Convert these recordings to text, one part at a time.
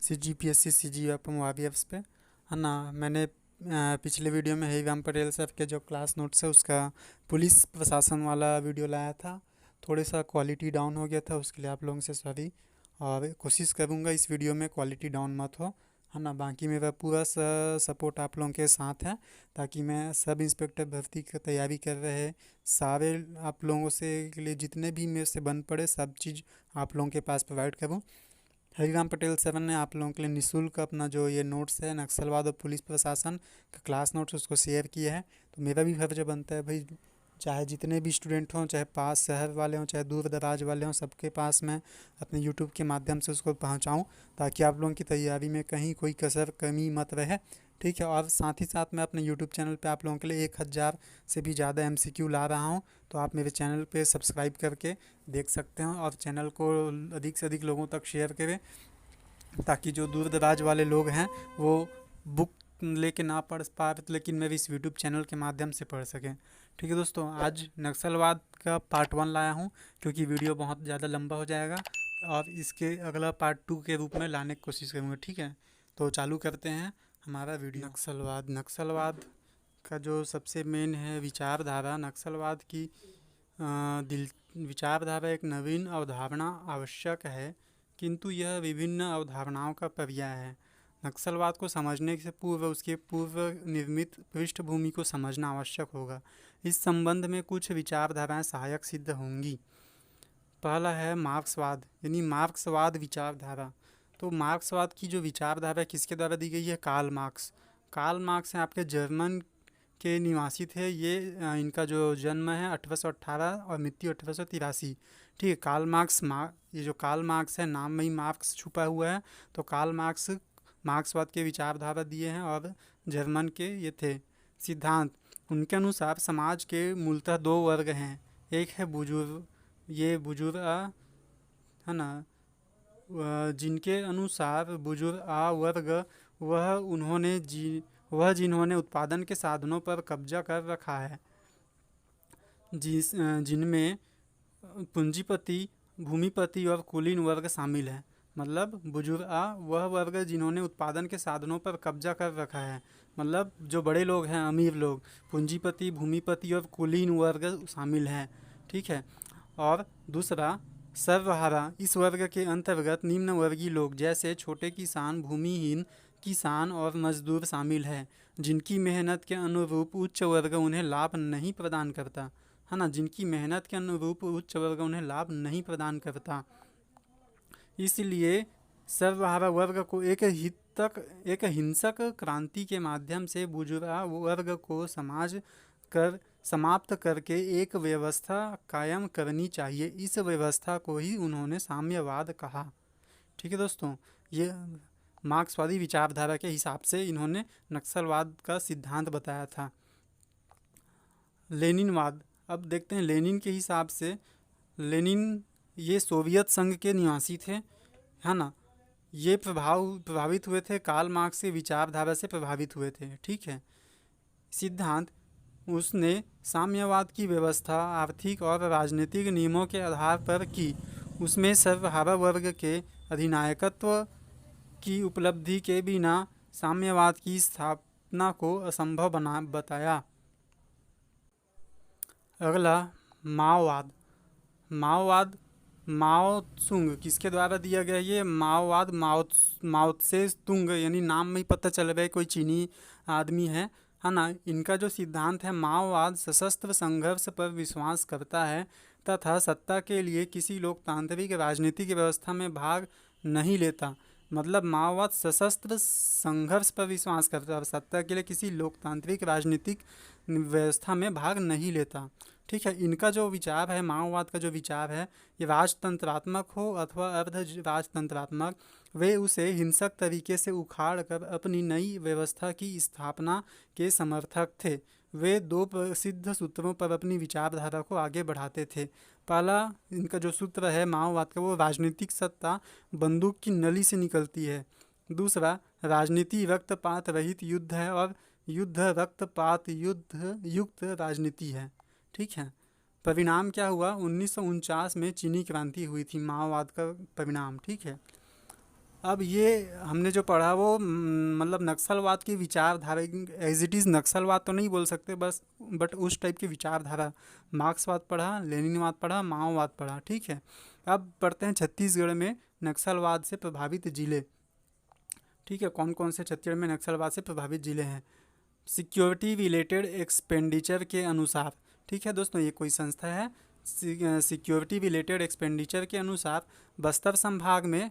CGPSC CGF OIVFs पे, है ना। मैंने पिछले वीडियो में हेमराम पटेल सर के जो क्लास नोट्स है उसका पुलिस प्रशासन वाला वीडियो लाया था। थोड़ा सा क्वालिटी डाउन हो गया था, उसके लिए आप लोगों से सॉरी। और कोशिश करूँगा इस वीडियो में क्वालिटी डाउन मत हो, है ना। बाकी मेरा पूरा सपोर्ट आप लोगों के साथ है, ताकि मैं सब इंस्पेक्टर भर्ती की तैयारी कर रहे सारे आप लोगों से के लिए जितने भी मेरे से बन पड़े सब चीज़ आप लोगों के पास प्रोवाइड करूँ। हरिराम पटेल सर ने आप लोगों के लिए निःशुल्क अपना जो ये नोट्स है नक्सलवाद और पुलिस प्रशासन का क्लास नोट्स उसको शेयर किया है। तो मेरा भी फर्ज बनता है भाई, चाहे जितने भी स्टूडेंट हों, चाहे पास शहर वाले हों, चाहे दूर दराज वाले हों, सबके पास मैं अपने यूट्यूब के माध्यम से उसको पहुंचाऊं, ताकि आप लोगों की तैयारी में कहीं कोई कसर कमी मत रहे। ठीक है। और साथ ही साथ मैं अपने यूट्यूब चैनल पे आप लोगों के लिए 1000 से भी ज़्यादा MCQ ला रहा हूँ। तो आप मेरे चैनल पे सब्सक्राइब करके देख सकते हैं और चैनल को अधिक से अधिक लोगों तक शेयर करें, ताकि जो दूर दराज वाले लोग हैं वो बुक लेके ना पढ़ पा रहे, लेकिन मैं भी इस यूट्यूब चैनल के माध्यम से पढ़ सकें। ठीक है दोस्तों, आज नक्सलवाद का पार्ट 1 लाया हूँ, क्योंकि वीडियो बहुत ज़्यादा लंबा हो जाएगा, और इसके अगला पार्ट 2 के रूप में लाने की कोशिश करूँगा। ठीक है, तो चालू करते हैं हमारा वीडियो। नक्सलवाद का जो सबसे मेन है विचारधारा, नक्सलवाद की दिल विचारधारा एक नवीन अवधारणा आवश्यक है, किंतु यह विभिन्न अवधारणाओं का पर्याय है। नक्सलवाद को समझने से पूर्व उसके पूर्व निर्मित पृष्ठभूमि को समझना आवश्यक होगा। इस संबंध में कुछ विचारधाराएं सहायक सिद्ध होंगी। पहला है मार्क्सवाद, यानी मार्क्सवाद विचारधारा। तो मार्क्सवाद की जो विचारधारा किसके द्वारा दी गई है? कार्ल मार्क्स हैं, आपके जर्मन के निवासी थे ये। इनका जो जन्म है 1818 और मृत्यु 1883। ठीक है। ये जो कार्ल मार्क्स है, नाम में ही मार्क्स छुपा हुआ है, तो कार्ल मार्क्स मार्क्सवाद के विचारधारा दिए हैं, और जर्मन के ये थे सिद्धांत। उनके अनुसार समाज के मूलतः दो वर्ग हैं। एक है बुजुर्ग, ये बुजुर्ग है ना, जिनके अनुसार बुजुर्ग वर्ग वह उन्होंने वह जिन्होंने उत्पादन के साधनों पर कब्जा कर रखा है, जिनमें पूंजीपति, भूमिपति और कुलीन वर्ग शामिल है। मतलब बुजुर्ग वह वर्ग जिन्होंने उत्पादन के साधनों पर कब्जा कर रखा है, मतलब जो बड़े लोग हैं, अमीर लोग, पूंजीपति, भूमिपति और कुलीन वर्ग शामिल हैं। ठीक है। और दूसरा सर्वहारा, इस वर्ग के अंतर्गत निम्न वर्गीय लोग जैसे छोटे किसान, भूमिहीन किसान और मजदूर शामिल है, जिनकी मेहनत के अनुरूप उच्च वर्ग उन्हें लाभ नहीं प्रदान करता, है ना। जिनकी मेहनत के अनुरूप उच्च वर्ग उन्हें लाभ नहीं प्रदान करता। इसलिए सर्वहारा वर्ग को एक हिंसक क्रांति के माध्यम से बुजुर्ग वर्ग को समाप्त करके एक व्यवस्था कायम करनी चाहिए। इस व्यवस्था को ही उन्होंने साम्यवाद कहा। ठीक है दोस्तों, ये मार्क्सवादी विचारधारा के हिसाब से इन्होंने नक्सलवाद का सिद्धांत बताया था। लेनिनवाद, अब देखते हैं लेनिन के हिसाब से। लेनिन ये सोवियत संघ के निवासी थे, है ना। ये प्रभावित हुए थे कार्ल मार्क्स की विचारधारा से प्रभावित हुए थे। ठीक है। सिद्धांत, उसने साम्यवाद की व्यवस्था आर्थिक और राजनीतिक नियमों के आधार पर की। उसमें सर्वहारा वर्ग के अधिनायकत्व की उपलब्धि के बिना साम्यवाद की स्थापना को असंभव बताया। अगला माओवाद माओ त्सुंग किसके द्वारा दिया गया? ये माओवाद माओ त्से तुंग, यानी नाम में ही पता चल रहा है कोई चीनी आदमी है ना। इनका जो सिद्धांत है, माओवाद सशस्त्र संघर्ष पर विश्वास करता है तथा सत्ता के लिए किसी लोकतांत्रिक राजनीतिक व्यवस्था में भाग नहीं लेता। मतलब माओवाद सशस्त्र संघर्ष पर विश्वास करता है और सत्ता के लिए किसी लोकतांत्रिक राजनीतिक व्यवस्था में भाग नहीं लेता। ठीक है। इनका जो विचार है, माओवाद का जो विचार है, ये राजतंत्रात्मक हो अथवा अर्ध राजतंत्रात्मक, वे उसे हिंसक तरीके से उखाड़ कर अपनी नई व्यवस्था की स्थापना के समर्थक थे। वे दो प्रसिद्ध सूत्रों पर अपनी विचारधारा को आगे बढ़ाते थे। पहला इनका जो सूत्र है माओवाद का, वो राजनीतिक सत्ता बंदूक की नली से निकलती है। दूसरा, राजनीति रक्तपात रहित युद्ध है और युद्ध रक्तपात युद्ध युक्त राजनीति है। ठीक है। परिणाम क्या हुआ? 1949 में चीनी क्रांति हुई थी, माओवाद का परिणाम। ठीक है। अब ये हमने जो पढ़ा वो मतलब नक्सलवाद की विचारधारा, एज इट इज़ नक्सलवाद तो नहीं बोल सकते बस, बट उस टाइप की विचारधारा, मार्क्सवाद पढ़ा, लेनिनवाद पढ़ा, माओवाद पढ़ा। ठीक है, अब पढ़ते हैं छत्तीसगढ़ में नक्सलवाद से प्रभावित जिले। ठीक है, कौन कौन से छत्तीसगढ़ में नक्सलवाद से प्रभावित जिले हैं। सिक्योरिटी रिलेटेड एक्सपेंडिचर के अनुसार, ठीक है दोस्तों, ये कोई संस्था है, सिक्योरिटी रिलेटेड एक्सपेंडिचर के अनुसार बस्तर संभाग में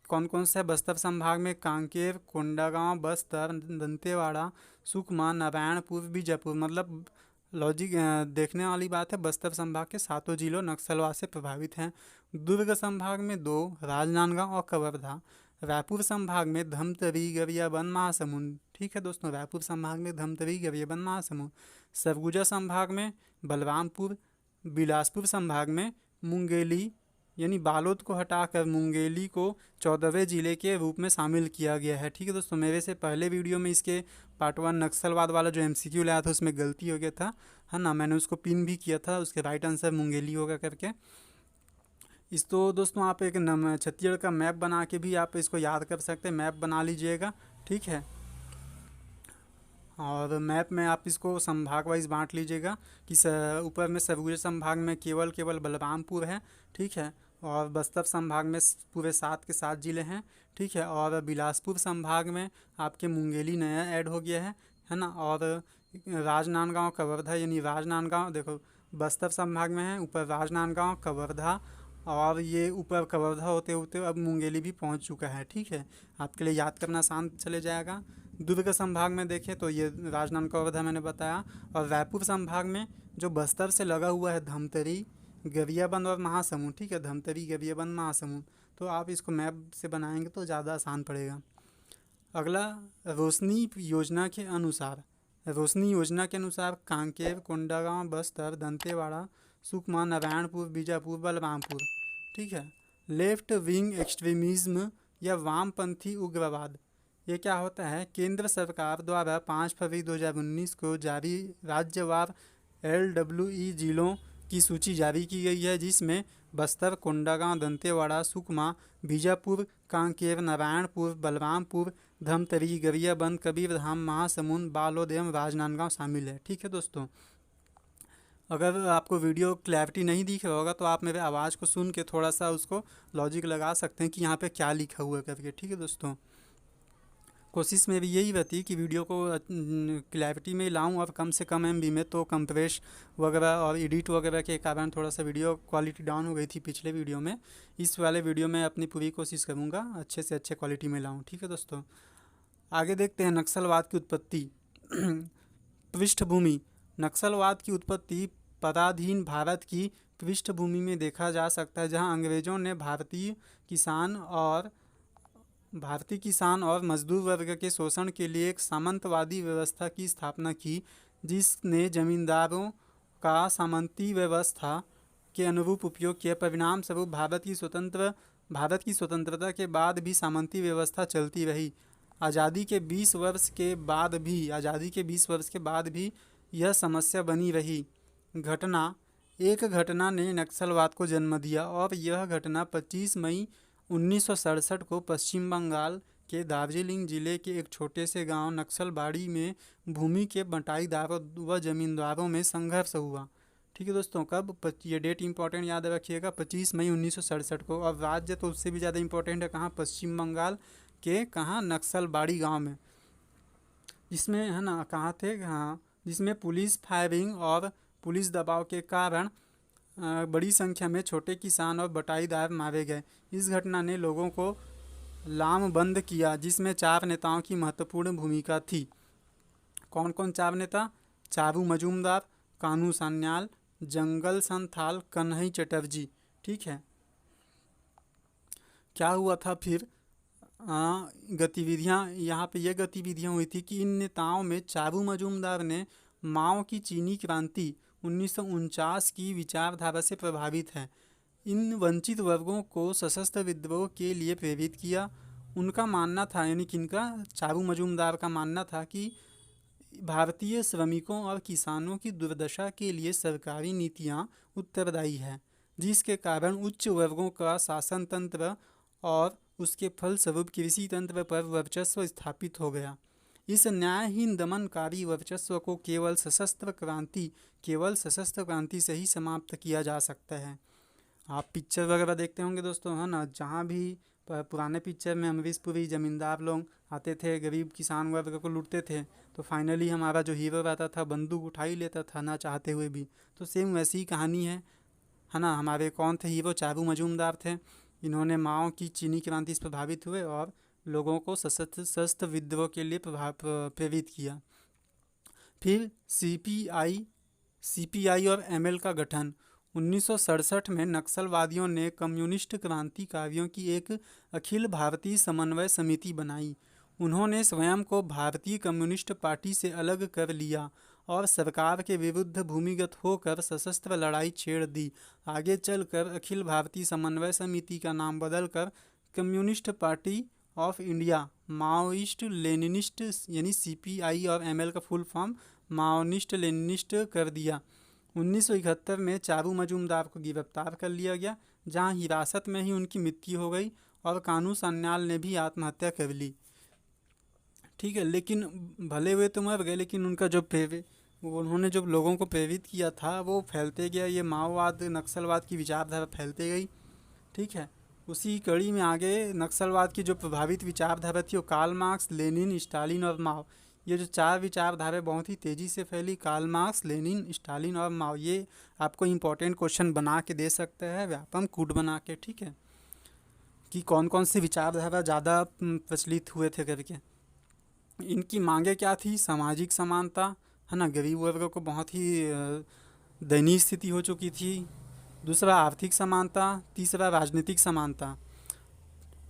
कौन कौन सा है। बस्तर संभाग में कांकेर, कोंडागांव, बस्तर, दंतेवाड़ा, सुकमा, नारायणपुर, बीजापुर। मतलब लॉजिक देखने वाली बात है, बस्तर संभाग के सातों जिलों नक्सलवाद से प्रभावित हैं। दुर्ग संभाग में 2, राजनांदगांव और कवर्धा। रायपुर संभाग में धमतरी, गरियाबंद, महासमुंद। ठीक है दोस्तों, रायपुर संभाग में धमतरी, गरियाबंद, महासमुंद। सरगुजा संभाग में बलरामपुर। बिलासपुर संभाग में मुंगेली, यानी बालोद को हटाकर मुंगेली को 14वें जिले के रूप में शामिल किया गया है। ठीक है दोस्तों, मेरे से पहले वीडियो में इसके पार्ट 1 नक्सलवाद वाला जो MCQ लाया था उसमें गलती हो गया था, है ना, मैंने उसको पिन भी किया था, उसके राइट आंसर मुंगेली होगा करके। इस तो दोस्तों आप एक छत्तीसगढ़ का मैप बना के भी आप इसको याद कर सकते हैं, मैप बना लीजिएगा। ठीक है, और मैप में आप इसको संभाग वाइज बांट लीजिएगा कि ऊपर में सरगुजा संभाग में केवल बलरामपुर है। ठीक है, और बस्तर संभाग में पूरे 7 के 7 जिले हैं। ठीक है, और बिलासपुर संभाग में आपके मुंगेली नया ऐड हो गया है ना। और राजनांदगांव, कवर्धा, यानी राजनांदगांव देखो बस्तर संभाग में है, ऊपर राजनांदगांव, कवर्धा, और ये ऊपर कवर्धा होते होते अब मुंगेली भी पहुंच चुका है। ठीक है, आपके लिए याद करना आसान चले जाएगा। दुर्ग संभाग में देखें तो ये राजनांदगांव, कवर्धा मैंने बताया। और रायपुर संभाग में जो बस्तर से लगा हुआ है धमतरी, गरियाबंद और महासमुंद। ठीक है, धमतरी, गरियाबंद, महासमुंद। तो आप इसको मैप से बनाएंगे तो ज़्यादा आसान पड़ेगा। अगला, रोशनी योजना के अनुसार। रोशनी योजना के अनुसार कांकेर, कोंडागांव, बस्तर, दंतेवाड़ा, सुकमा, नारायणपुर, बीजापुर, बलरामपुर। ठीक है, लेफ्ट विंग एक्सट्रीमिज्म या वामपंथी उग्रवाद, ये क्या होता है। केंद्र सरकार द्वारा 5 फरवरी 2019 को जारी राज्यवार LWE जिलों की सूची जारी की गई है, जिसमें बस्तर, कोंडागांव, दंतेवाड़ा, सुकमा, बीजापुर, कांकेर, नारायणपुर, बलरामपुर, धमतरी, गरियाबंद, कबीरधाम, महासमुंद, बालोद एवं राजनांदगांव शामिल है। ठीक है दोस्तों, अगर आपको वीडियो क्लैरिटी नहीं दिख रहा होगा तो आप मेरे आवाज़ को सुन के थोड़ा सा उसको लॉजिक लगा सकते हैं कि यहाँ पे क्या लिखा हुआ है करके। ठीक है दोस्तों, कोशिश मेरी यही रहती है कि वीडियो को क्लैरिटी में लाऊं और कम से कम MB में। तो कंप्रेस वगैरह और एडिट वगैरह के कारण थोड़ा सा वीडियो क्वालिटी डाउन हो गई थी पिछले वीडियो में। इस वाले वीडियो में अपनी पूरी कोशिश करूँगा अच्छे से अच्छे क्वालिटी में लाऊं। ठीक है दोस्तों, आगे देखते हैं नक्सलवाद की उत्पत्ति। पृष्ठभूमि। नक्सलवाद की उत्पत्ति पराधीन भारत की पृष्ठभूमि में देखा जा सकता है, जहां अंग्रेज़ों ने भारतीय किसान और मजदूर वर्ग के शोषण के लिए एक सामंतवादी व्यवस्था की स्थापना की, जिसने जमींदारों का सामंती व्यवस्था के अनुरूप उपयोग किया। परिणाम स्वरूप भारत की स्वतंत्रता के बाद भी सामंती व्यवस्था चलती रही। आज़ादी के 20 वर्ष के बाद भी यह समस्या बनी रही। एक घटना ने नक्सलवाद को जन्म दिया, और यह घटना 25 मई 1967 को पश्चिम बंगाल के दार्जिलिंग जिले के एक छोटे से गांव नक्सलबाड़ी में भूमि के बंटाईदारों व जमींदारों में संघर्ष हुआ। ठीक है दोस्तों, कब, ये डेट इंपॉर्टेंट याद रखिएगा, 25 मई 1967 को। और राज्य तो उससे भी ज़्यादा इंपॉर्टेंट है, कहाँ, पश्चिम बंगाल के कहाँ, नक्सलबाड़ी गांव में, जिसमें, है ना, कहाँ थे, हाँ, जिसमें पुलिस फायरिंग और पुलिस दबाव के कारण बड़ी संख्या में छोटे किसान और बटाईदार मारे गए। इस घटना ने लोगों को लामबंद किया, जिसमें 4 नेताओं की महत्वपूर्ण भूमिका थी। कौन कौन 4 नेता? चारू मजूमदार, कानू सान्याल, जंगल संथाल, कन्हई चटर्जी। ठीक है, क्या हुआ था फिर, गतिविधियाँ, यहाँ पे ये गतिविधियाँ हुई थी कि इन नेताओं में चारू मजूमदार ने माओ की चीनी क्रांति 1949 की विचारधारा से प्रभावित है। इन वंचित वर्गों को सशस्त्र विद्रोह के लिए प्रेरित किया। उनका मानना था, यानी किनका, चारू मजूमदार का मानना था कि भारतीय श्रमिकों और किसानों की दुर्दशा के लिए सरकारी नीतियाँ उत्तरदायी है, जिसके कारण उच्च वर्गों का शासन तंत्र और उसके फलस्वरूप कृषि तंत्र पर वर्चस्व स्थापित हो गया। इस न्यायहीन दमनकारी वर्चस्व को केवल सशस्त्र क्रांति से ही समाप्त किया जा सकता है। आप पिक्चर वगैरह देखते होंगे दोस्तों, है ना, जहाँ भी पुराने पिक्चर में अमरीश पुरी जमींदार लोग आते थे, गरीब किसान वर्ग को लूटते थे, तो फाइनली हमारा जो हीरो रहता था बंदूक उठा ही लेता था ना चाहते हुए भी। तो सेम वैसी ही कहानी है ना। हमारे कौन थे हीरो? चारू मजूमदार थे। इन्होंने माओ की चीनी क्रांति से प्रभावित हुए और लोगों को सशस्त्र विद्रोह के लिए प्रेरित किया। फिर सीपीआई और एमएल का गठन। 1967 में नक्सलवादियों ने कम्युनिस्ट क्रांतिकारियों की एक अखिल भारतीय समन्वय समिति बनाई। उन्होंने स्वयं को भारतीय कम्युनिस्ट पार्टी से अलग कर लिया और सरकार के विरुद्ध भूमिगत होकर सशस्त्र लड़ाई छेड़ दी। आगे चलकर अखिल भारतीय समन्वय समिति का नाम बदलकर communist party of India Maoist Leninist यानी सीपीआई और एमएल का फुल फॉर्म माओनिस्ट लेनिनिस्ट कर दिया। 1971 में चारू मजूमदार को गिरफ्तार कर लिया गया, जहां हिरासत में ही उनकी मृत्यु हो गई और कानू सान्याल ने भी आत्महत्या कर ली। ठीक है, लेकिन भले हुए तो मर गए, लेकिन उनका जो उन्होंने जो लोगों को प्रेरित किया था वो फैलते गया। ये माओवाद नक्सलवाद की विचारधारा फैलते गई। ठीक है, उसी कड़ी में आगे नक्सलवाद की जो प्रभावित विचारधारा थी वो कार्ल मार्क्स, लेनिन, स्टालिन और माओ, ये जो चार विचारधारा बहुत ही तेज़ी से फैली। कार्ल मार्क्स, लेनिन, स्टालिन और माओ, ये आपको इम्पोर्टेंट क्वेश्चन बना के दे सकते हैं व्यापम कूट बना के। ठीक है, कि कौन कौन सी विचारधारा ज़्यादा प्रचलित हुए थे करके। इनकी मांगे क्या थी? सामाजिक समानता, है ना, गरीब वर्ग को बहुत ही दयनीय स्थिति हो चुकी थी। दूसरा आर्थिक समानता, तीसरा राजनीतिक समानता।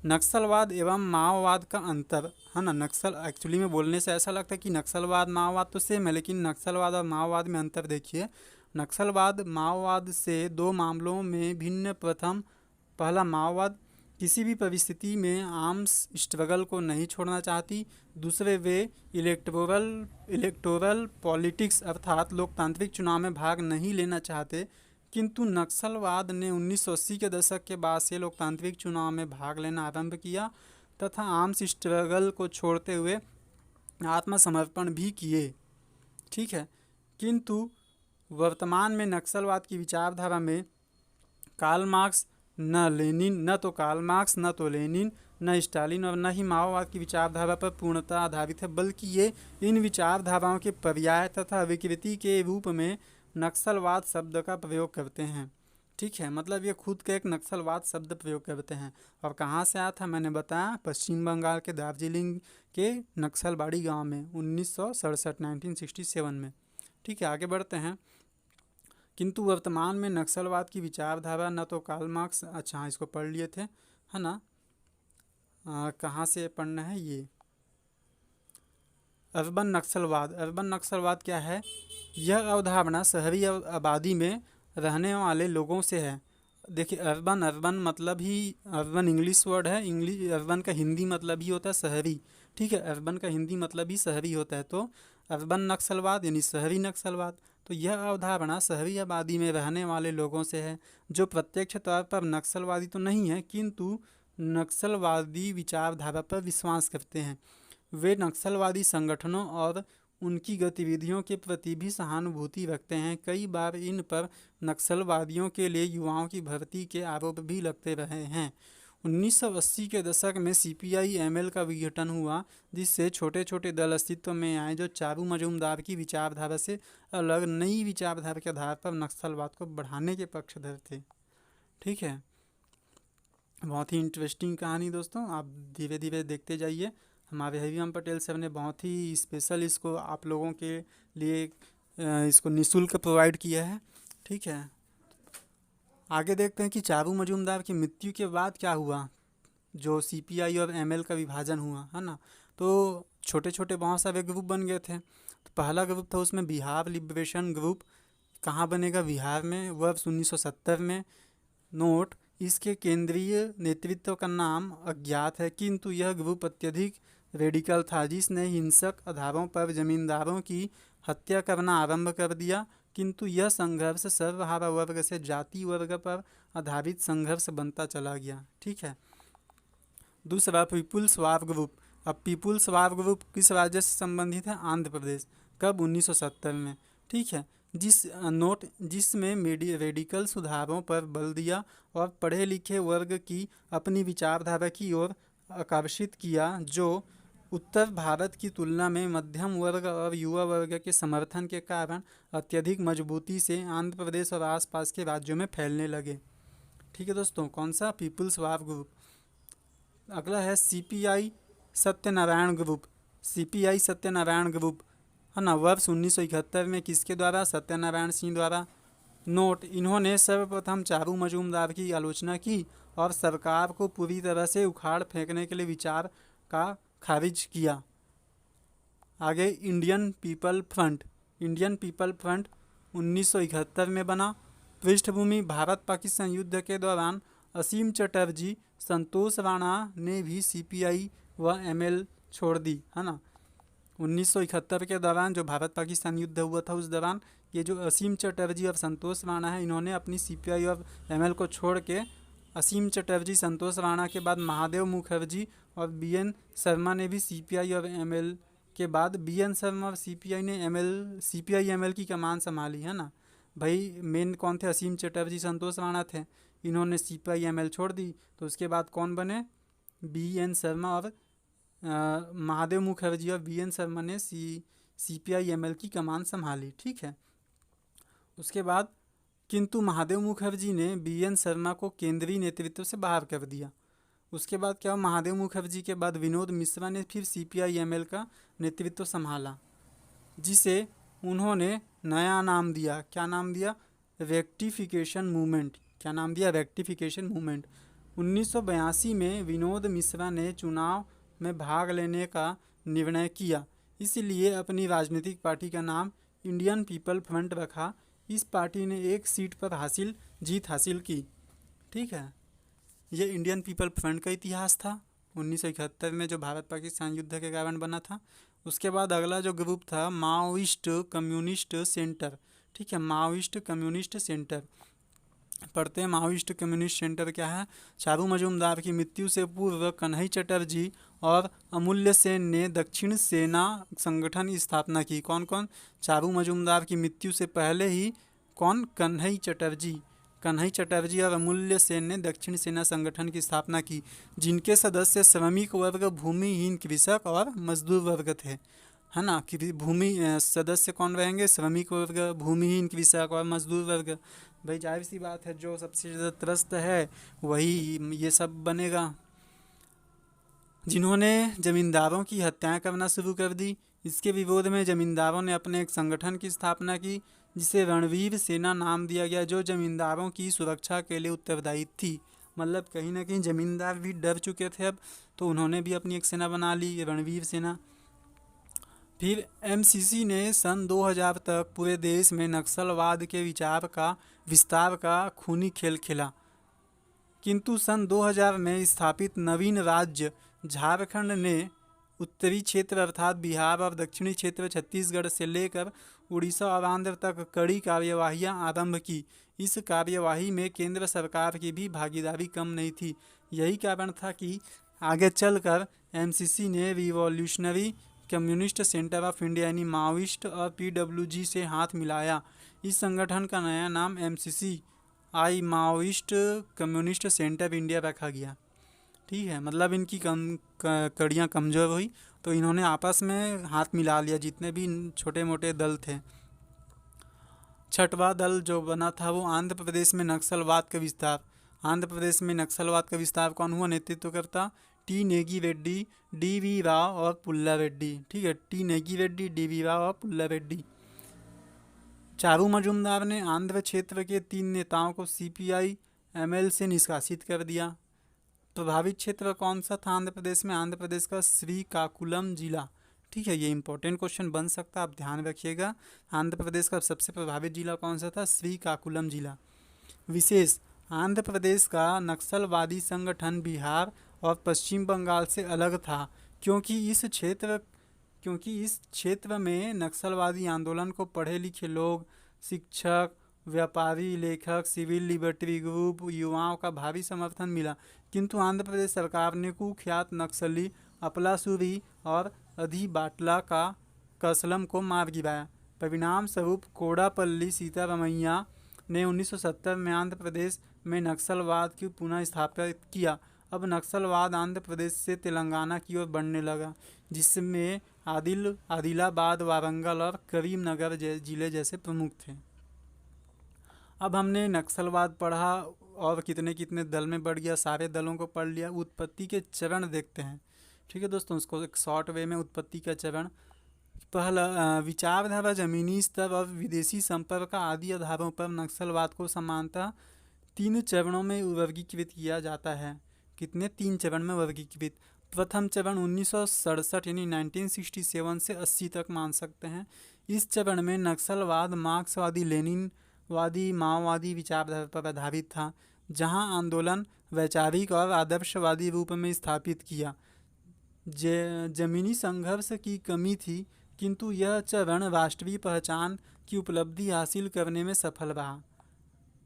नक्सलवाद एवं माओवाद का अंतर, है ना, नक्सल एक्चुअली में बोलने से ऐसा लगता है कि नक्सलवाद माओवाद तो सेम है, लेकिन नक्सलवाद और माओवाद में अंतर देखिए। नक्सलवाद माओवाद से दो मामलों में भिन्न। पहला, माओवाद किसी भी परिस्थिति में आर्म्स स्ट्रगल को नहीं छोड़ना चाहती। दूसरे, वे इलेक्टोरल पॉलिटिक्स अर्थात लोकतांत्रिक चुनाव में भाग नहीं लेना चाहते। किंतु नक्सलवाद ने 1980 के दशक के बाद से लोकतांत्रिक चुनाव में भाग लेना आरंभ किया तथा आर्म्स स्ट्रगल को छोड़ते हुए आत्मसमर्पण भी किए। ठीक है, किंतु वर्तमान में नक्सलवाद की विचारधारा में कार्ल मार्क्स न तो कार्ल मार्क्स, न तो लेनिन, न स्टालिन और न ही माओवाद की विचारधारा पर पूर्णतः आधारित है, बल्कि ये इन विचारधाराओं के पर्याय तथा विकृति के रूप में नक्सलवाद शब्द का प्रयोग करते हैं। ठीक है, मतलब ये खुद का एक नक्सलवाद शब्द प्रयोग करते हैं। और कहाँ से आया था? मैंने बताया, पश्चिम बंगाल के दार्जिलिंग के नक्सलबाड़ी गांव में 1967 में। ठीक है, आगे बढ़ते हैं। किंतु वर्तमान में नक्सलवाद की विचारधारा न तो कार्ल मार्क्स, अच्छा इसको पढ़ लिए थे, है ना, कहाँ से पढ़ना है ये? अर्बन नक्सलवाद क्या है? यह अवधारणा शहरी आबादी में रहने वाले लोगों से है। देखिए, अर्बन मतलब ही अर्बन इंग्लिश वर्ड है। अर्बन का हिंदी मतलब ही होता है शहरी। ठीक है, अर्बन का हिंदी मतलब ही शहरी होता है। तो अर्बन नक्सलवाद यानी शहरी नक्सलवाद। तो यह अवधारणा शहरी आबादी में रहने वाले लोगों से है, जो प्रत्यक्ष तौर पर नक्सलवादी तो नहीं है, किंतु नक्सलवादी विचारधारा पर विश्वास करते हैं। वे नक्सलवादी संगठनों और उनकी गतिविधियों के प्रति भी सहानुभूति रखते हैं। कई बार इन पर नक्सलवादियों के लिए युवाओं की भर्ती के आरोप भी लगते रहे हैं। 1980 के दशक में सीपीआई एमएल का विघटन हुआ, जिससे छोटे छोटे दल अस्तित्व में आए जो चारू मजूमदार की विचारधारा से अलग नई विचारधारा के आधार पर नक्सलवाद को बढ़ाने के पक्षधर थे। ठीक है, बहुत ही इंटरेस्टिंग कहानी दोस्तों, आप धीरे धीरे देखते जाइए। हमारे हरिओम पटेल सर ने बहुत ही स्पेशल इसको आप लोगों के लिए इसको निःशुल्क प्रोवाइड किया है। ठीक है, आगे देखते हैं कि चारू मजूमदार की मृत्यु के बाद क्या हुआ। जो सीपीआई और एमएल का विभाजन हुआ, है ना, तो छोटे छोटे बहुत सारे ग्रुप बन गए थे। तो पहला ग्रुप था उसमें बिहार लिबरेशन ग्रुप। कहाँ बनेगा? बिहार में, वर्ष 1970 में। नोट, इसके केंद्रीय नेतृत्व का नाम अज्ञात है, किंतु यह ग्रुप अत्यधिक रेडिकल था, जिसने हिंसक आधारों पर जमींदारों की हत्या करना आरंभ कर दिया। किंतु यह संघर्ष सर्वहारा वर्ग से जाति वर्ग पर आधारित संघर्ष बनता चला गया। ठीक है, दूसरा पीपुल्स वार ग्रुप। अब पीपुल्स वार ग्रुप किस राज्य से संबंधित है? आंध्र प्रदेश। कब? 1970 में। ठीक है। जिसमें रेडिकल सुधारों पर बल दिया और पढ़े लिखे वर्ग की अपनी विचारधारा की ओर आकर्षित किया, जो उत्तर भारत की तुलना में मध्यम वर्ग और युवा वर्ग के समर्थन के कारण अत्यधिक मजबूती से आंध्र प्रदेश और आसपास के राज्यों में फैलने लगे। ठीक है दोस्तों, कौन सा? People's war group. अगला है CPI Satyanarayan group. CPI Satyanarayan group है ना, वर्ष 1971 में किसके द्वारा? सत्यनारायण सिंह द्वारा। नोट, इन्होंने सर्वप्रथम चारू मजूमदार की आलोचना की और सरकार को पूरी तरह से उखाड़ फेंकने के लिए विचार का खारिज किया। आगे Indian people front. Indian people front 1971 में बना। पृष्ठभूमि, भारत पाकिस्तान युद्ध के दौरान असीम चटर्जी, संतोष राणा ने भी सीपीआई व एमएल छोड़ दी, है ना। 1971 के दौरान जो भारत पाकिस्तान युद्ध हुआ था, उस दौरान ये जो असीम चटर्जी और संतोष राणा है, इन्होंने अपनी सीपीआई और एमएल को छोड़ के असीम चटर्जी, संतोष राणा के बाद महादेव मुखर्जी और बीएन शर्मा ने भी सीपीआई और एमएल के बाद बीएन शर्मा और सीपीआई एमएल की कमान संभाली, है ना। भाई मेन कौन थे? असीम चटर्जी, संतोष राणा थे। इन्होंने सीपीआई एमएल छोड़ दी, तो उसके बाद कौन बने? बीएन शर्मा और महादेव मुखर्जी और बीएन शर्मा ने सीपीआई एमएल की कमान संभाली। ठीक है। उसके बाद किंतु महादेव मुखर्जी ने बीएन शर्मा को केंद्रीय नेतृत्व से बाहर कर दिया। उसके बाद क्या हुआ? महादेव मुखर्जी के बाद विनोद मिश्रा ने फिर सीपीआई एमएल का नेतृत्व संभाला, जिसे उन्होंने नया नाम दिया। क्या नाम दिया? Rectification movement. क्या नाम दिया? Rectification movement. 1982 में विनोद मिश्रा ने चुनाव में भाग लेने का निर्णय किया, इसलिए अपनी राजनीतिक पार्टी का नाम इंडियन पीपल फ्रंट रखा। इस पार्टी ने एक सीट पर जीत हासिल की। ठीक है। ये इंडियन पीपल फ्रंट का इतिहास था 1971 में, जो भारत पाकिस्तान युद्ध के कारण बना था। उसके बाद अगला जो ग्रुप था, माओइस्ट कम्युनिस्ट सेंटर। ठीक है, माओइस्ट कम्युनिस्ट सेंटर पढ़ते हैं। माओइस्ट कम्युनिस्ट सेंटर क्या है? चारू मजूमदार की मृत्यु से पूर्व कन्हई चटर्जी और अमूल्य सेन ने दक्षिण सेना संगठन की स्थापना की। कौन कौन? चारू मजूमदार की मृत्यु से पहले ही कौन? कन्हई चटर्जी और अमूल्य सेन ने दक्षिण सेना संगठन की स्थापना की, जिनके सदस्य श्रमिक वर्ग, भूमिहीन कृषक और मजदूर वर्ग थे, है ना। कि भूमि सदस्य कौन रहेंगे? श्रमिक वर्ग, भूमिहीन कृषक और मजदूर वर्ग। भाई जाहिर सी बात है, जो सबसे ज़्यादा त्रस्त है वही ये सब बनेगा। जिन्होंने जमींदारों की हत्याएं करना शुरू कर दी। इसके विरोध में जमींदारों ने अपने एक संगठन की स्थापना की, जिसे रणवीर सेना नाम दिया गया, जो जमींदारों की सुरक्षा के लिए उत्तरदायी थी। मतलब कहीं ना कहीं जमींदार भी डर चुके थे अब, तो उन्होंने भी अपनी एक सेना बना ली, रणवीर सेना। फिर एमसीसी ने सन 2000 तक पूरे देश में नक्सलवाद के विस्तार का खूनी खेल खेला, किंतु सन 2000 में स्थापित नवीन राज्य झारखंड ने उत्तरी क्षेत्र अर्थात बिहार और दक्षिणी क्षेत्र छत्तीसगढ़ से लेकर उड़ीसा और आंध्र तक कड़ी कार्यवाहियां आरंभ की। इस कार्यवाही में केंद्र सरकार की भी भागीदारी कम नहीं थी। यही कारण था कि आगे चलकर एमसीसी ने revolutionary communist centre of India यानी माओइस्ट और पीडब्ल्यूजी से हाथ मिलाया। इस संगठन का नया नाम MCC Maoist communist centre India रखा गया। ठीक है, मतलब इनकी कड़ियाँ कमज़ोर हुई तो इन्होंने आपस में हाथ मिला लिया, जितने भी छोटे मोटे दल थे। छठवां दल जो बना था वो आंध्र प्रदेश में नक्सलवाद का विस्तार। आंध्र प्रदेश में नक्सलवाद का विस्तार कौन हुआ? नेतृत्व करता T Negi Reddy, D V Rao और पुल्ला रेड्डी। ठीक है, T Negi Reddy, D V Rao और पुल्ला रेड्डी। चारू मजूमदार ने आंध्र क्षेत्र के 3 नेताओं को सीपीआई एमएल से निष्कासित कर दिया। प्रभावित क्षेत्र कौन सा था आंध्र प्रदेश में? आंध्र प्रदेश का श्रीकाकुलम जिला। ठीक है, ये इंपॉर्टेंट क्वेश्चन बन सकता है, आप ध्यान रखिएगा। आंध्र प्रदेश का सबसे प्रभावित जिला कौन सा था? श्रीकाकुलम जिला। विशेष, आंध्र प्रदेश का नक्सलवादी संगठन बिहार और पश्चिम बंगाल से अलग था, क्योंकि इस क्षेत्र में नक्सलवादी आंदोलन को पढ़े लिखे लोग, शिक्षक, व्यापारी, लेखक, सिविल लिबर्टी ग्रुप, युवाओं का भारी समर्थन मिला। किंतु आंध्र प्रदेश सरकार ने कुख्यात नक्सली अपलासुरी और अधि बाटला का कसलम को मार गिराया। परिणाम स्वरूप कोडापल्ली सीतारामैया ने 1970 में आंध्र प्रदेश में नक्सलवाद की पुनः स्थापित किया। अब नक्सलवाद आंध्र प्रदेश से तेलंगाना की ओर बढ़ने लगा, जिसमें आदिलाबाद, वारंगल और करीमनगर जिले जैसे प्रमुख थे। अब हमने नक्सलवाद पढ़ा और कितने कितने दल में बढ़ गया, सारे दलों को पढ़ लिया। उत्पत्ति के चरण देखते हैं, ठीक है दोस्तों, उसको एक शॉर्ट वे में उत्पत्ति का चरण। पहला, विचारधारा, जमीनी स्तर और विदेशी संपर्क आदि आधारों पर नक्सलवाद को समानतः 3 चरणों में वर्गीकृत किया जाता है। कितने? 3 चरण में वर्गीकृत। प्रथम चरण 1967 यानी 1967 से 80 तक मान सकते हैं। इस चरण में नक्सलवाद मार्क्सवादी, लेनिनवादी, माओवादी विचारधारा पर आधारित था, जहां आंदोलन वैचारिक और आदर्शवादी रूप में स्थापित किया। जमीनी संघर्ष की कमी थी, किंतु यह चरण राष्ट्रीय पहचान की उपलब्धि हासिल करने में सफल रहा।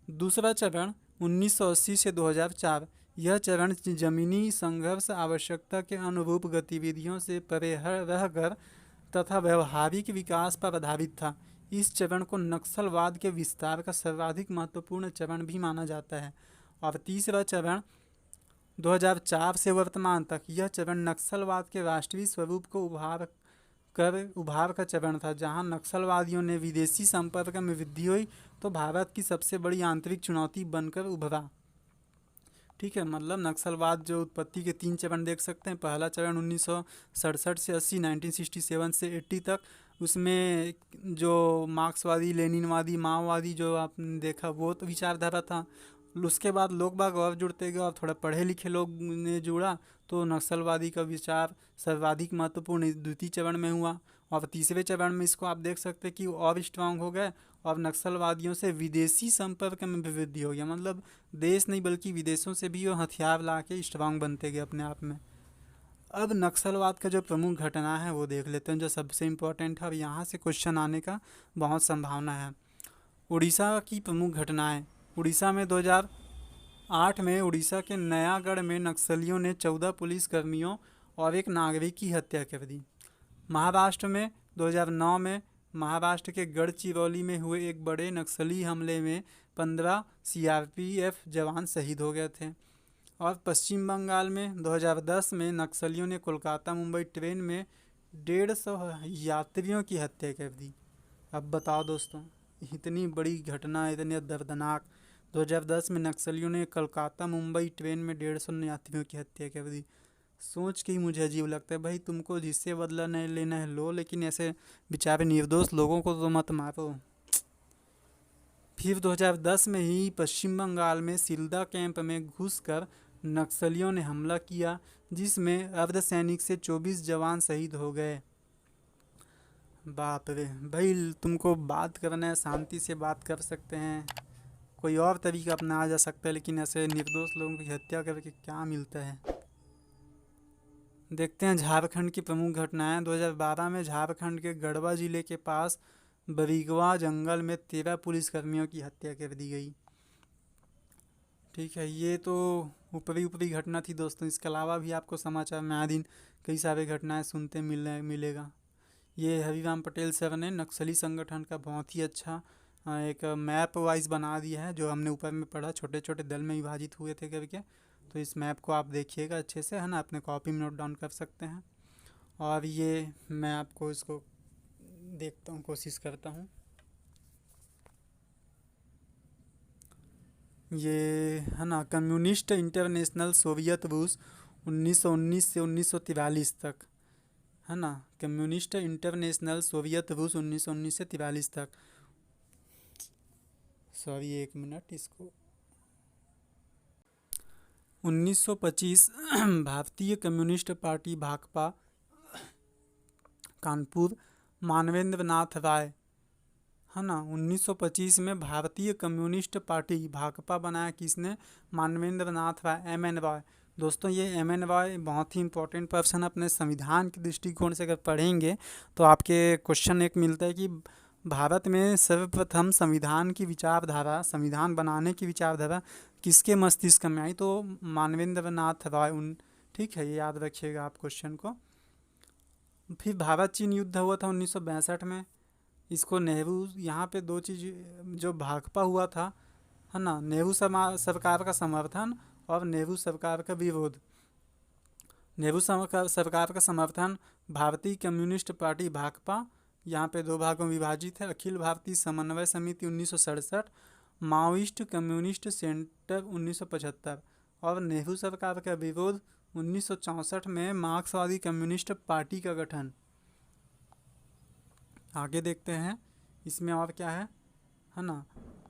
दूसरा चरण 1980 से 2004। यह चरण जमीनी संघर्ष आवश्यकता के अनुरूप गतिविधियों से परे रहकर तथा व्यवहारिक विकास पर आधारित था। इस चरण को नक्सलवाद के विस्तार का सर्वाधिक महत्वपूर्ण चरण भी माना जाता है। और तीसरा चरण 2004 से वर्तमान तक। यह चरण नक्सलवाद के राष्ट्रीय स्वरूप को उभार का चरण था, जहां नक्सलवादियों ने विदेशी संपर्क में वृद्धि हुई तो भारत की सबसे बड़ी आंतरिक चुनौती बनकर उभरा। ठीक है, मतलब नक्सलवाद जो उत्पत्ति के 3 चरण देख सकते हैं। पहला चरण 1967 से 80, 1967 से 80 तक। उसमें जो मार्क्सवादी, लेनिनवादी, माओवादी जो आपने देखा वो तो विचारधारा था। उसके बाद लोग बाग और जुड़ते गए और थोड़ा पढ़े लिखे लोग ने जुड़ा तो नक्सलवादी का विचार सर्वाधिक महत्वपूर्ण द्वितीय चरण में हुआ। और तीसरे चरण में इसको आप देख सकते हैं कि और स्ट्रांग हो गए और नक्सलवादियों से विदेशी संपर्क में भी वृद्धि हो गया। मतलब देश नहीं बल्कि विदेशों से भी वो हथियार ला के स्ट्रांग बनते गए अपने आप में। अब नक्सलवाद का जो प्रमुख घटना है वो देख लेते हैं, जो सबसे इम्पोर्टेंट है और यहाँ से क्वेश्चन आने का बहुत संभावना है। उड़ीसा की प्रमुख घटनाएं। उड़ीसा में 2008 में उड़ीसा के नयागढ़ में नक्सलियों ने 14 पुलिस कर्मियों और एक नागरिक की हत्या कर दी। महाराष्ट्र में 2009 में महाराष्ट्र के गढ़चिरौली में हुए एक बड़े नक्सली हमले में 15 सीआरपीएफ जवान शहीद हो गए थे। और पश्चिम बंगाल में 2010 में नक्सलियों ने कोलकाता मुंबई ट्रेन में 150 यात्रियों की हत्या कर दी। अब बताओ दोस्तों, इतनी बड़ी घटना, इतनी दर्दनाक। 2010 में नक्सलियों ने कोलकाता मुंबई ट्रेन में 150 यात्रियों की हत्या कर दी। सोच के ही मुझे अजीब लगता है। भाई तुमको जिससे बदला नहीं लेना है लो, लेकिन ऐसे बेचारे निर्दोष लोगों को तो मत मारो। फिर 2010 में ही पश्चिम बंगाल में सिल्दा कैंप में घुसकर नक्सलियों ने हमला किया, जिसमें अर्धसैनिक से 24 जवान शहीद हो गए। बाप रे भाई, तुमको बात करना है शांति से बात कर सकते हैं, कोई और तरीका अपनाया जा सकता है, लेकिन ऐसे निर्दोष लोगों की हत्या करके क्या मिलता है। देखते हैं झारखंड की प्रमुख घटनाएं। 2012 में झारखंड के गढ़वा जिले के पास बरीगवा जंगल में 13 पुलिसकर्मियों की हत्या कर दी गई। ठीक है, ये तो ऊपरी घटना थी दोस्तों। इसके अलावा भी आपको समाचार में आए दिन कई सारे घटनाएं सुनते मिलेगा। ये हरिराम पटेल सर ने नक्सली संगठन का बहुत ही अच्छा एक मैप वाइज बना दिया है, जो हमने ऊपर में पढ़ा, छोटे छोटे दल में विभाजित हुए थे करके। तो इस मैप को आप देखिएगा अच्छे से, है ना, अपने कॉपी में नोट डाउन कर सकते हैं। और ये मैं आपको इसको देखता हूँ, कोशिश करता हूँ। ये है ना, कम्युनिस्ट इंटरनेशनल सोवियत रूस 1919 से 1943 तक, है ना, कम्युनिस्ट इंटरनेशनल सोवियत रूस 1919 से 43 तक। सॉरी, एक मिनट, इसको 1925 भारतीय कम्युनिस्ट पार्टी भाकपा कानपुर मानवेंद्र नाथ राय, है ना, 1925 में भारतीय कम्युनिस्ट पार्टी भाकपा बनाया किसने? मानवेंद्र नाथ राय, एम.एन. रॉय। दोस्तों ये एम.एन. रॉय बहुत ही इंपॉर्टेंट पर्सन, अपने संविधान के दृष्टिकोण से अगर पढ़ेंगे तो आपके क्वेश्चन एक मिलता है कि भारत में सर्वप्रथम संविधान बनाने की विचारधारा किसके मस्तिष्क में आई? तो मानवेंद्र नाथ रॉय उन, ठीक है, ये याद रखिएगा आप क्वेश्चन को। फिर भारत चीन युद्ध हुआ था 1962 में, इसको नेहरू, यहाँ पे दो चीज, जो भाकपा हुआ था, है ना, नेहरू सरकार का समर्थन और नेहरू सरकार का विरोध। नेहरू सरकार का समर्थन भारतीय कम्युनिस्ट पार्टी भाकपा, यहाँ पे दो भागों में विभाजित है, अखिल भारतीय समन्वय समिति 1967, माओइस्ट कम्युनिस्ट सेंटर 1975, और नेहरू सरकार का विरोध 1964 में मार्क्सवादी कम्युनिस्ट पार्टी का गठन। आगे देखते हैं इसमें और क्या है ना।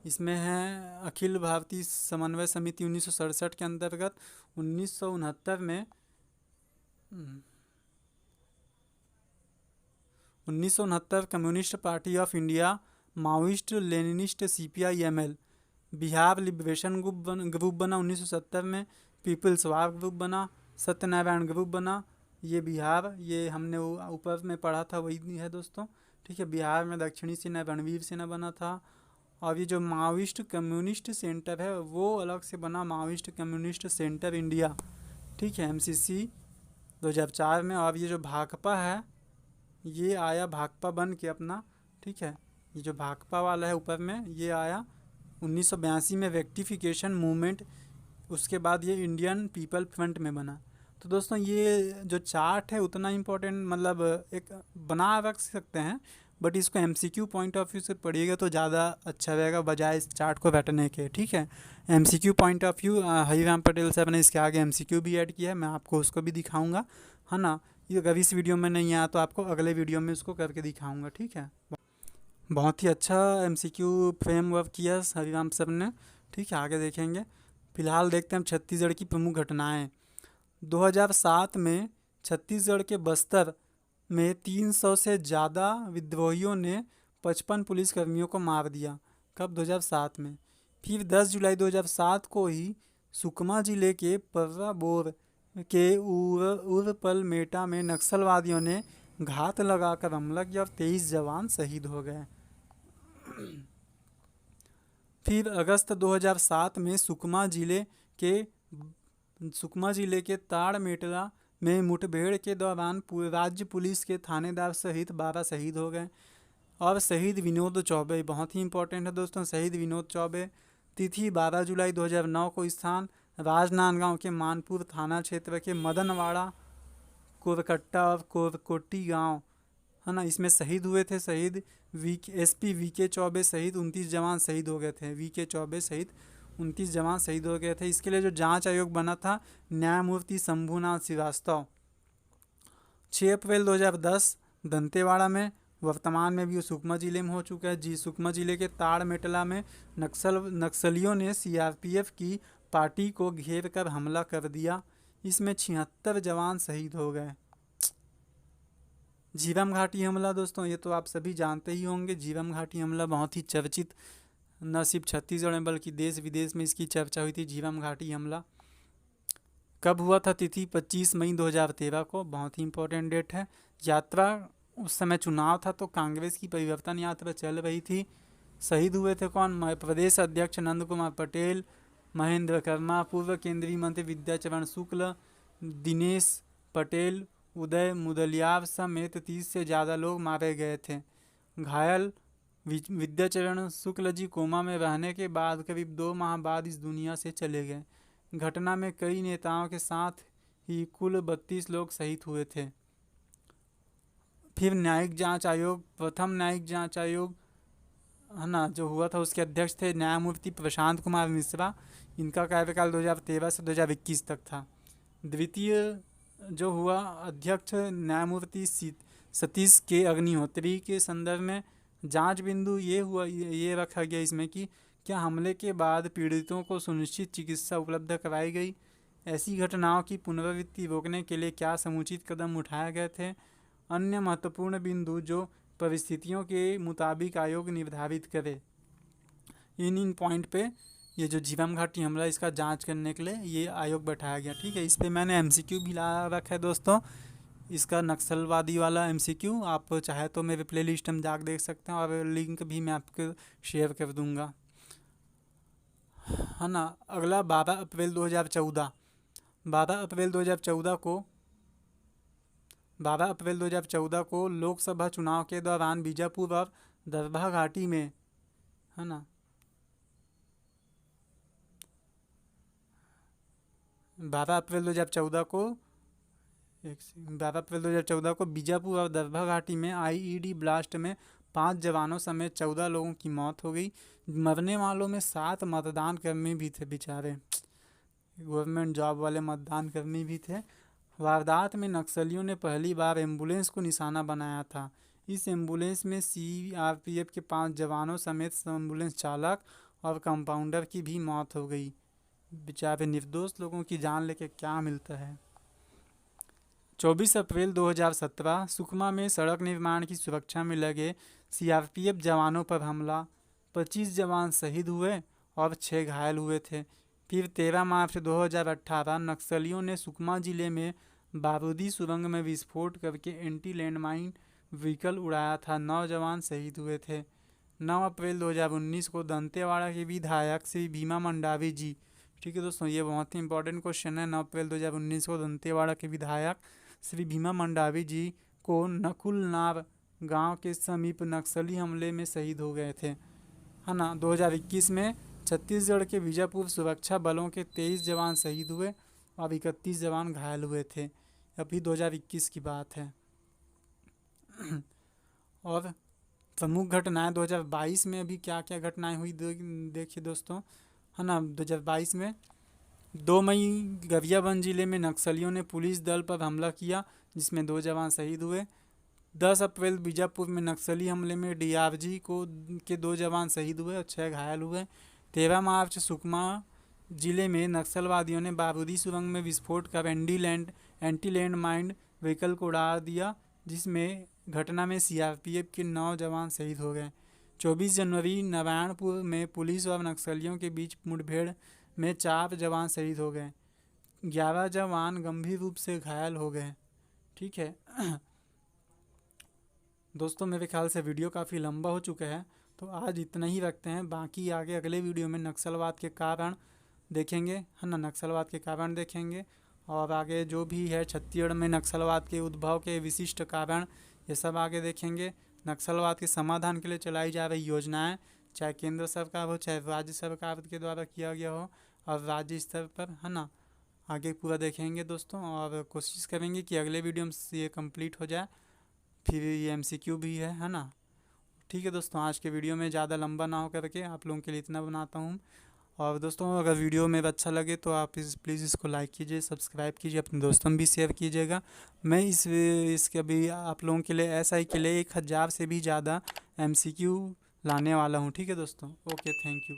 इसमें है अखिल भारतीय समन्वय समिति 1967 के अंतर्गत 1969 में 1969 communist party of India, Maoist Leninist CPI-ML, Bihar liberation group बना 1970 में, पीपल्स वार ग्रुप बना, सत्यनारायण ग्रुप बना, ये बिहार, ये हमने ऊपर में पढ़ा था वही है दोस्तों, ठीक है। बिहार में दक्षिणी सेना, रणवीर सेना बना था। और ये जो माओइस्ट कम्युनिस्ट सेंटर है वो अलग से बना, माओइस्ट कम्युनिस्ट सेंटर इंडिया, ठीक है, MCC 2004 में। और ये जो भाकपा है ये आया भाकपा बन के अपना, ठीक है, ये जो भाकपा वाला है ऊपर में ये आया 1982 में रेक्टिफिकेशन मूवमेंट, उसके बाद ये इंडियन पीपल फ्रंट में बना। तो दोस्तों ये जो चार्ट है उतना इम्पोर्टेंट, मतलब एक बना रख सकते हैं, बट इसको MCQ पॉइंट ऑफ व्यू से पढ़िएगा तो ज़्यादा अच्छा रहेगा बजाय इस चार्ट को रटने के, ठीक है। MCQ point of view, Hariram Patel साहब ने इसके आगे MCQ भी ऐड किया है, मैं आपको उसको भी दिखाऊंगा, है ना। ये अगर इस वीडियो में नहीं आया तो आपको अगले वीडियो में उसको करके दिखाऊंगा, ठीक है। बहुत ही अच्छा MCQ फ्रेमवर्क किया हरिराम साहब ने, ठीक है। आगे देखेंगे, फिलहाल देखते हैं हम छत्तीसगढ़ की प्रमुख घटनाएं। 2007 में छत्तीसगढ़ के बस्तर में 300 से ज़्यादा विद्रोहियों ने 55 पुलिसकर्मियों को मार दिया। कब? 2007 में। फिर 10 जुलाई 2007 को ही सुकमा जिले के पर्राबोर के उरपल मेटा में नक्सलवादियों ने घात लगाकर हमला किया और 23 जवान शहीद हो गए। फिर अगस्त 2007 में सुकमा जिले के ताड़मेटला में मुठभेड़ के दौरान राज्य पुलिस के थानेदार सहित 12 शहीद हो गए। और शहीद विनोद चौबे, बहुत ही इंपॉर्टेंट है दोस्तों, शहीद विनोद चौबे, तिथि 12 जुलाई 2009 को, स्थान राजनांदगांव के मानपुर थाना क्षेत्र के मदनवाड़ा, कोरकट्टा और कोरकोटी गांव, है ना, इसमें शहीद हुए थे। शहीद SP VK चौबे सहित 29 जवान शहीद हो गए थे। VK चौबे सहित 29 जवान शहीद हो गए थे। इसके लिए जो जांच आयोग बना था, न्यायमूर्ति शंभुनाथ श्रीवास्तव, 6 अप्रैल 2010 दंतेवाड़ा में, वर्तमान में भी वो सुकमा जिले में हो चुका है जी। सुकमा जिले के ताड़मेटला में नक्सलियों ने CRPF की पार्टी को घेर कर हमला कर दिया, इसमें 76 जवान शहीद हो गए। झीरम घाटी हमला दोस्तों, ये तो आप सभी जानते ही होंगे। झीरम घाटी हमला बहुत ही चर्चित, न सिर्फ छत्तीसगढ़ में बल्कि देश विदेश में इसकी चर्चा हुई थी। झीरम घाटी हमला कब हुआ था? तिथि 25 मई 2013 को, बहुत ही इंपॉर्टेंट डेट है। यात्रा, उस समय चुनाव था तो कांग्रेस की परिवर्तन यात्रा चल रही थी। शहीद हुए थे कौन? प्रदेश अध्यक्ष नंद कुमार पटेल, महेंद्र कर्मा, पूर्व केंद्रीय मंत्री विद्याचरण शुक्ल, दिनेश पटेल, उदय मुदलियार समेत 30 से ज़्यादा लोग मारे गए थे। घायल विद्याचरण शुक्ल जी कोमा में रहने के बाद करीब 2 माह बाद इस दुनिया से चले गए। घटना में कई नेताओं के साथ ही कुल 32 लोग शहीद हुए थे। फिर न्यायिक जांच आयोग, प्रथम न्यायिक जांच आयोग, है ना, जो हुआ था उसके अध्यक्ष थे न्यायमूर्ति प्रशांत कुमार मिश्रा। इनका कार्यकाल 2013 से 2021 तक था। द्वितीय जो हुआ अध्यक्ष न्यायमूर्ति सतीश के अग्निहोत्री के संदर्भ में जांच बिंदु ये रखा गया इसमें कि क्या हमले के बाद पीड़ितों को सुनिश्चित चिकित्सा उपलब्ध कराई गई, ऐसी घटनाओं की पुनरावृत्ति रोकने के लिए क्या समुचित कदम उठाए गए थे। अन्य महत्वपूर्ण बिंदु जो परिस्थितियों के मुताबिक आयोग निर्धारित करे। इन पॉइंट पे ये जो झीरम घाटी हमला, इसका जांच करने के लिए ये आयोग बैठाया गया, ठीक है। इस पर मैंने MCQ भी ला रखा है दोस्तों, इसका नक्सलवादी वाला MCQ। आप चाहे तो मेरे प्लेलिस्ट में जाकर देख सकते हैं और लिंक भी मैं आपको शेयर कर दूंगा, है ना। अगला 12 अप्रैल 2014, 12 अप्रैल 2014 को लोकसभा चुनाव के दौरान बीजापुर और दरभंगा घाटी में, है ना, 12 अप्रैल 2014 को 12 अप्रैल 2014 को बीजापुर और दरभंगा घाटी में आईईडी ब्लास्ट में 5 जवानों समेत 14 लोगों की मौत हो गई। मरने वालों में 7 मतदान कर्मी भी थे, बेचारे गवर्नमेंट जॉब वाले मतदान कर्मी भी थे। वारदात में नक्सलियों ने पहली बार एम्बुलेंस को निशाना बनाया था। इस एम्बुलेंस में सीआरपीएफ के 5 जवानों समेत एम्बुलेंस चालक और कंपाउंडर की भी मौत हो गई। बेचारे निर्दोष लोगों की जान लेके क्या मिलता है। 24 अप्रैल 2017 सुकमा में सड़क निर्माण की सुरक्षा में लगे सीआरपीएफ जवानों पर हमला, 25 जवान शहीद हुए और 6 घायल हुए थे। फिर 13 मार्च 2018 नक्सलियों ने सुकमा जिले में बारूदी सुरंग में विस्फोट करके एंटी लैंडमाइन व्हीकल उड़ाया था, 9 जवान शहीद हुए थे। 9 अप्रैल 2019 को दंतेवाड़ा के विधायक श्री भीमा मंडावी जी, ठीक है दोस्तों, ये बहुत ही इंपॉर्टेंट क्वेश्चन है। 9 अप्रैल 2019 को दंतेवाड़ा के विधायक श्री भीमा मंडावी जी को नकुलनार गांव के समीप नक्सली हमले में शहीद हो गए थे, है ना। 2021 में छत्तीसगढ़ के बीजापुर सुरक्षा बलों के 23 जवान शहीद हुए और 31 जवान घायल हुए थे। अभी 2021 की बात है। और प्रमुख घटनाएं 2022 में अभी क्या क्या घटनाएं हुई देखिए दोस्तों, है ना। 2022 में 2 मई गरियाबंद जिले में नक्सलियों ने पुलिस दल पर हमला किया, जिसमें 2 जवान शहीद हुए। 10 अप्रैल बीजापुर में नक्सली हमले में डीआरजी के 2 जवान शहीद हुए और 6 घायल हुए। 13 मार्च सुकमा जिले में नक्सलवादियों ने बारूदी सुरंग में विस्फोट कर एंटी लैंड माइन व्हीकल को उड़ा दिया, जिसमें घटना में सीआरपीएफ के 9 जवान शहीद हो गए। 24 जनवरी नारायणपुर में पुलिस और नक्सलियों के बीच मुठभेड़ में 4 जवान शहीद हो गए, 11 जवान गंभीर रूप से घायल हो गए, ठीक है। दोस्तों मेरे ख्याल से वीडियो काफ़ी लंबा हो चुका है, तो आज इतना ही रखते हैं। बाकी आगे अगले वीडियो में नक्सलवाद के कारण देखेंगे, है ना, नक्सलवाद के कारण देखेंगे, और आगे जो भी है छत्तीसगढ़ में नक्सलवाद के उद्भव के विशिष्ट कारण, ये सब आगे देखेंगे। नक्सलवाद के समाधान के लिए चलाई जा रही योजनाएं, चाहे केंद्र सरकार हो चाहे राज्य सरकार के द्वारा किया गया हो, और राज्य स्तर पर, है ना, आगे पूरा देखेंगे दोस्तों। और कोशिश करेंगे कि अगले वीडियो में ये कंप्लीट हो जाए। फिर ये एमसीक्यू भी है ना। ठीक है दोस्तों, आज के वीडियो में ज़्यादा लंबा ना हो करके आप लोगों के लिए इतना बनाता हूँ। और दोस्तों अगर वीडियो मेरा अच्छा लगे तो आप प्लीज़ इसको लाइक कीजिए, सब्सक्राइब कीजिए, अपने दोस्तों में भी शेयर कीजिएगा। मैं इसके अभी आप लोगों के लिए एसआई के लिए 1000 से भी ज़्यादा एमसीक्यू लाने वाला हूँ। ठीक है दोस्तों, ओके, थैंक यू।